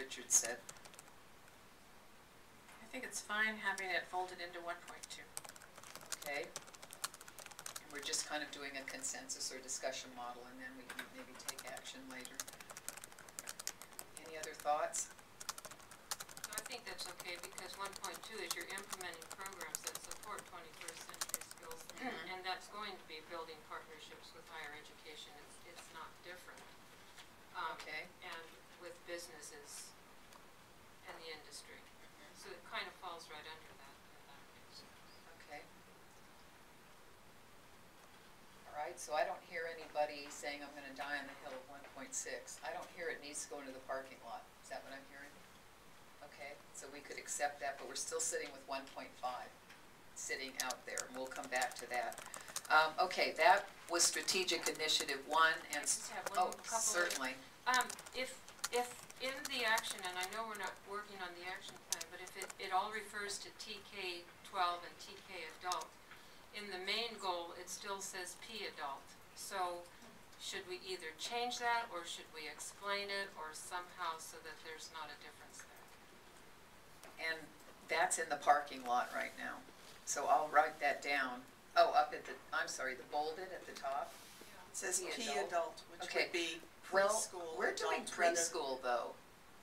Richard said. I think it's fine having it folded into 1.2. Okay. And we're just kind of doing a consensus or discussion model, and then we can maybe take action later. Any other thoughts? I think that's okay, because 1.2 is you're implementing programs that support 21st century skills, and that's going to be building partnerships with higher education. It's not different. Okay. And with businesses and the industry. So it kind of falls right under that. Okay. All right, so I don't hear anybody saying I'm going to die on the hill of 1.6. I don't hear it needs to go into the parking lot. Is that what I'm hearing? Okay, so we could accept that, but we're still sitting with 1.5 sitting out there, and we'll come back to that. Okay, that was strategic initiative 1, and I just have one couple certainly. If in the action, and I know we're not working on the action plan, but if it all refers to TK-12 and TK adult, in the main goal it still says P adult. So should we either change that, or should we explain it, or somehow so that there's not a difference there? And that's in the parking lot right now. So I'll write that down. Oh, up at the, I'm sorry, the bolded at the top? It says P adult, which okay. would be preschool. Well, we're doing preschool though.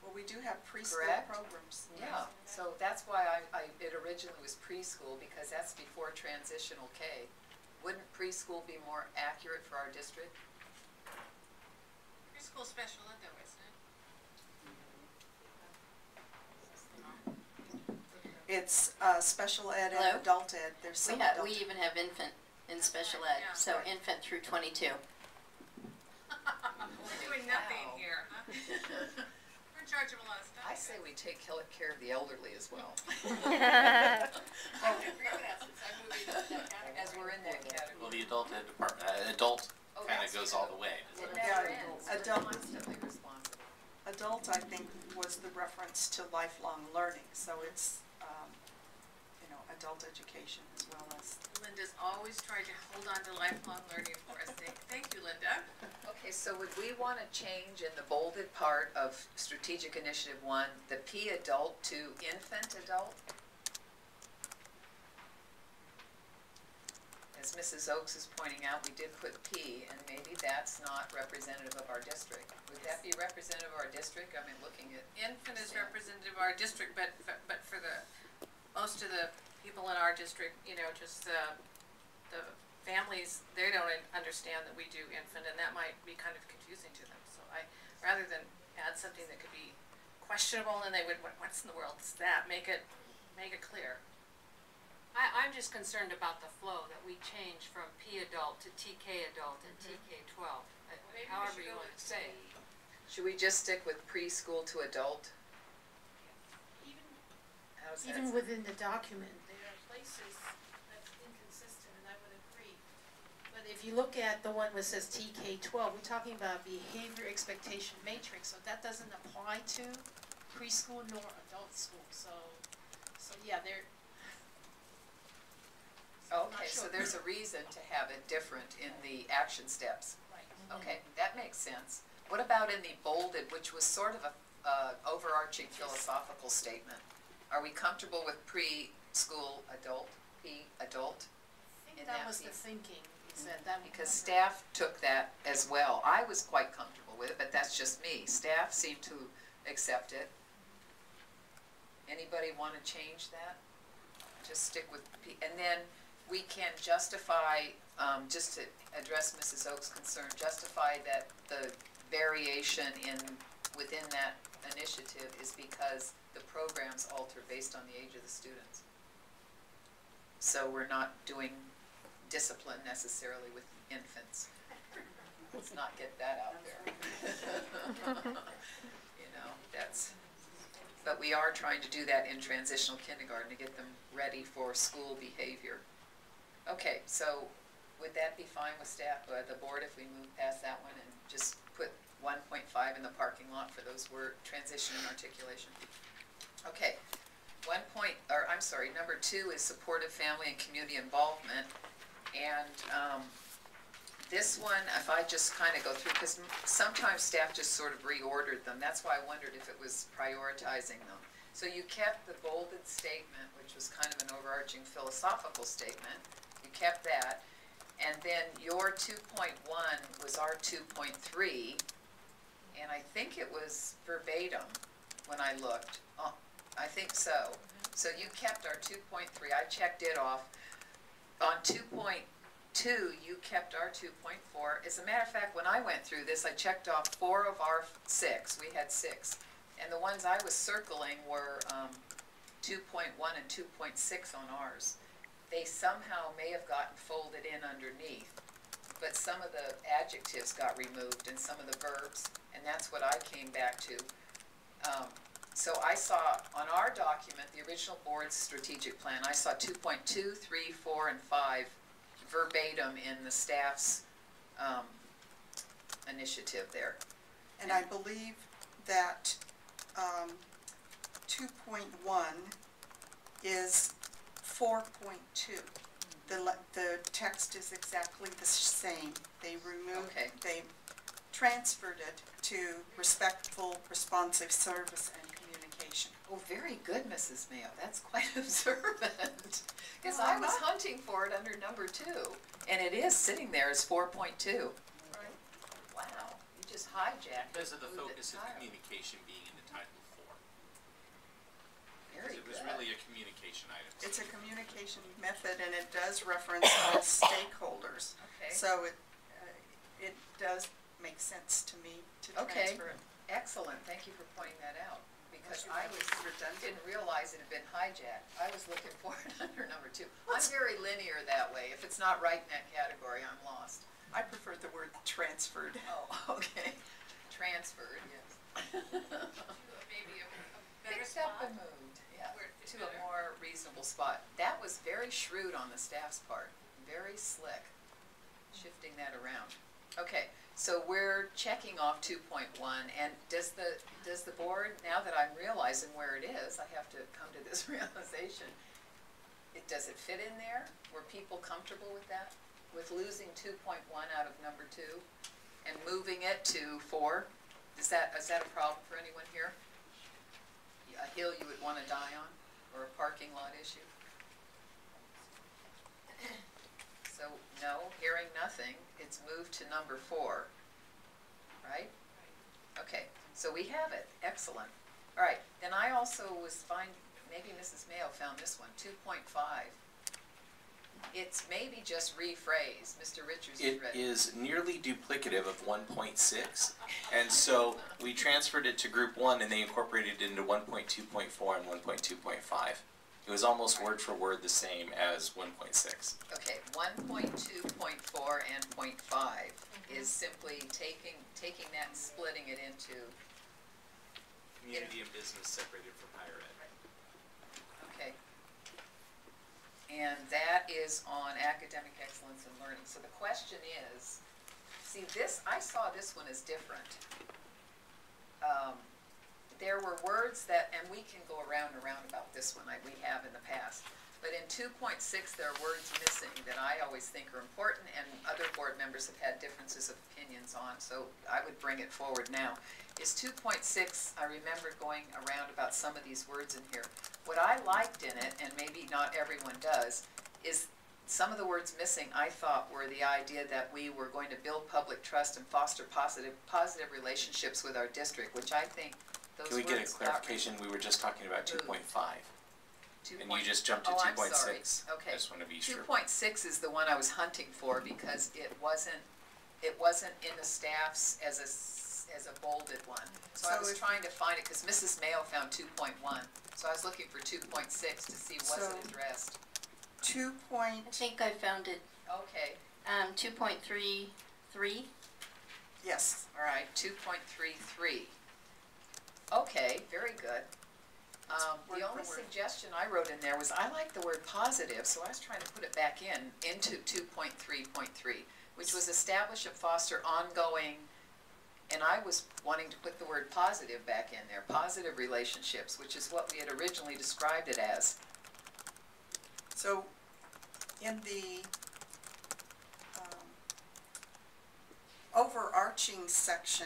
Well, we do have preschool programs. Yeah, so that's why it originally was preschool, because that's before transitional K. Wouldn't preschool be more accurate for our district? Preschool special ed though, isn't it? It's special ed Hello? and adult ed. There's some adult. We even have infant in special ed, Yeah. so infant through 22. We're doing nothing here, huh? We're in charge of a lot of stuff. I say we take care of the elderly as well. As we're in that category. Well, the adult ed department, adult kind of goes all the way. Adult. Constantly responsible. Adult, I think, was the reference to lifelong learning, so it's, you know, adult education as well as. Linda's always tried to hold on to lifelong learning for us. Thank you, Linda. Okay, so would we want to change in the bolded part of Strategic Initiative 1, the P adult to infant adult? As Mrs. Oakes is pointing out, we did put P, and maybe that's not representative of our district. Would that be representative of our district? I mean, looking at Infant is representative of our district, but for the most of the people in our district, you know, just the families, they don't understand that we do infant, and that might be kind of confusing to them. So rather than add something that could be questionable, and they would, what's in the world is that? Make it clear. I'm just concerned about the flow, that we change from P adult to TK adult and TK-12, however you want to say. Should we just stick with preschool to adult? Even within the document, there are places that's inconsistent, and I would agree. But if you look at the one that says TK-12, we're talking about behavior expectation matrix, so that doesn't apply to preschool nor adult school. So yeah, they're. Okay, so there's a reason to have it different in the action steps. Right. Okay, that makes sense. What about in the bolded, which was sort of a overarching philosophical statement? Are we comfortable with preschool adult, P adult? I think that was the thinking, is that because staff took that as well. I was quite comfortable with it, but that's just me. Staff seemed to accept it. Anybody want to change that? Just stick with P, and then we can justify, just to address Mrs. Oak's concern, justify that the variation within that initiative is because the programs alter based on the age of the students. So we're not doing discipline necessarily with infants. Let's not get that out there. You know, but we are trying to do that in transitional kindergarten to get them ready for school behavior. Okay, so would that be fine with staff, the board, if we move past that one and just put 1.5 in the parking lot for those transition and articulation? Okay, number 2 is supportive family and community involvement, and this one, if I just kind of go through, because sometimes staff just sort of reordered them, that's why I wondered if it was prioritizing them. So you kept the bolded statement, which was kind of an overarching philosophical statement, you kept that, and then your 2.1 was our 2.3, and I think it was verbatim when I looked. Oh, I think so. So you kept our 2.3, I checked it off. On 2.2, you kept our 2.4. As a matter of fact, when I went through this, I checked off 4 of our 6. We had 6. And the ones I was circling were 2.1 and 2.6 on ours. They somehow may have gotten folded in underneath, but some of the adjectives got removed and some of the verbs, and that's what I came back to. So I saw on our document, the original board's strategic plan, I saw 2.2, 3, 4, and 5 verbatim in the staff's initiative there. And I believe that 2.1 is 4.2. The text is exactly the same. They removed, Okay. they transferred it to respectful, responsive service and communication. Oh, very good, Mrs. Mayo. That's quite observant. Because Well, I I'm was not. hunting for it under number 2, and it is sitting there as 4.2. Right. Wow, you just hijacked it. Because of the moved it focus of entirely. communication being in the Title IV. Very It was good. really a communication item. It's a communication method, and it does reference all stakeholders. Okay. So it does make sense to me to Okay. transfer it. Excellent, thank you for pointing that out, because Unless I you was, think it's redundant. didn't realize it had been hijacked. I was looking for it under number 2. I'm very linear that way. If it's not right in that category, I'm lost. I prefer the word transferred. Oh, okay. Transferred, yes. Maybe a better Picked up spot. and moved, yeah, Where it fits to a better. more reasonable spot. That was very shrewd on the staff's part, very slick, shifting that around. Okay, so we're checking off 2.1, and does the board, now that I'm realizing where it is, I have to come to this realization, does it fit in there? Were people comfortable with that? With losing 2.1 out of number 2 and moving it to 4? Is that a problem for anyone here? A hill you would want to die on, or a parking lot issue? So, no, hearing nothing, it's moved to number 4, right? Okay, so we have it, excellent. All right, then I also was maybe Mrs. Mayo found this one, 2.5. It's maybe just rephrased, Mr. Richards has It read it. is nearly duplicative of 1.6, and so we transferred it to Group 1 and they incorporated it into 1.2.4 and 1.2.5. It was almost word for word the same as 1.6. Okay, 1.2.4 and .5 is simply taking that and splitting it into, Community and business separated from higher ed. okay. And that is on academic excellence and learning. So the question is, see this, I saw this one as different. There were words that, and we can go around and around about this one, like we have in the past. But in 2.6, there are words missing that I always think are important, and other board members have had differences of opinions on, so I would bring it forward now. Is 2.6, I remember going around about some of these words in here. What I liked in it, and maybe not everyone does, is some of the words missing, I thought, were the idea that we were going to build public trust and foster positive relationships with our district, which I think those Can we words get a clarification? We were just talking about 2.5. And you just jumped to Oh, I'm 2.6. sorry. Okay. I just want to be sure. 2.6 is the one I was hunting for because it wasn't in the staff's as a bolded one. So I So was if- trying to find it, because Mrs. Mayo found 2.1. So I was looking for 2.6 to see was So- it addressed. 2 I point, think I found it, Okay, 2.33. yes, all right, 2.33. Okay, very good. word The for only word. suggestion I wrote in there was I like the word positive, so I was trying to put it back into 2.3.3, which was establish and foster ongoing, and I was wanting to put the word positive back in there, positive relationships, which is what we had originally described it as. so in the overarching section